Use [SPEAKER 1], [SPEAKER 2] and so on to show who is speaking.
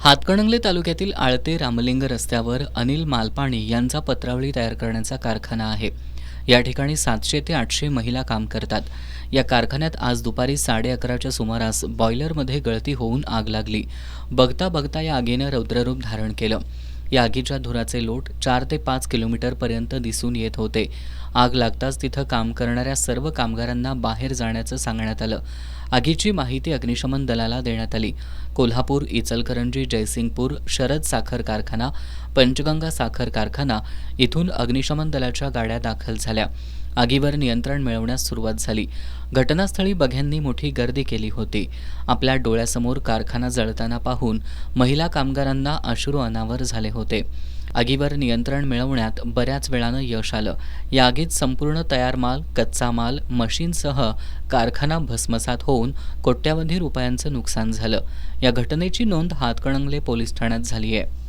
[SPEAKER 1] हातकणंगले तालुक्यातील आळते रामलिंग रस्त्यावर अनिल मालपाणी यांचा पत्रावळी तयार करण्याचा कारखाना आहे। या ठिकाणी 700 ते 800 महिला काम करतात। या कारखान्यात आज दुपारी 11:30च्या सुमारास बॉयलरमध्ये गळती होऊन आग लागली। बघता बघता या आगीने रौद्ररूप धारण केलं। या आगीच्या धुराचे लोट 4 ते 5 किलोमीटरपर्यंत दिसून येत होते। आग लागताच तिथं काम करणाऱ्या सर्व कामगारांना बाहेर जाण्याचं सांगण्यात आलं। आगीची माहिती अग्निशमन दलाला देण्यात आली। कोल्हापूर, इचलकरंजी, जयसिंगपूर, शरद साखर कारखाना, पंचगंगा साखर कारखाना इथून अग्निशमन दलाच्या गाड्या दाखल झाल्या। आगीवर नियंत्रण मिळवण्यास सुरुवात झाली। घटनास्थळी बघ्यांनी मोठी गर्दी केली होती। आपल्या डोळ्यासमोर कारखाना जळताना पाहून महिला कामगारांना अश्रू अनावर झाले होते। आगीवर नियंत्रण मिळवण्यात बऱ्याच वेळानं यश आलं। या आगीत संपूर्ण तयार माल, कच्चा माल, मशीनसह कारखाना भस्मसात होऊन कोट्यावधी रुपयांचं नुकसान झालं। या घटनेची नोंद हातकणंगले पोलीस ठाण्यात झाली आहे।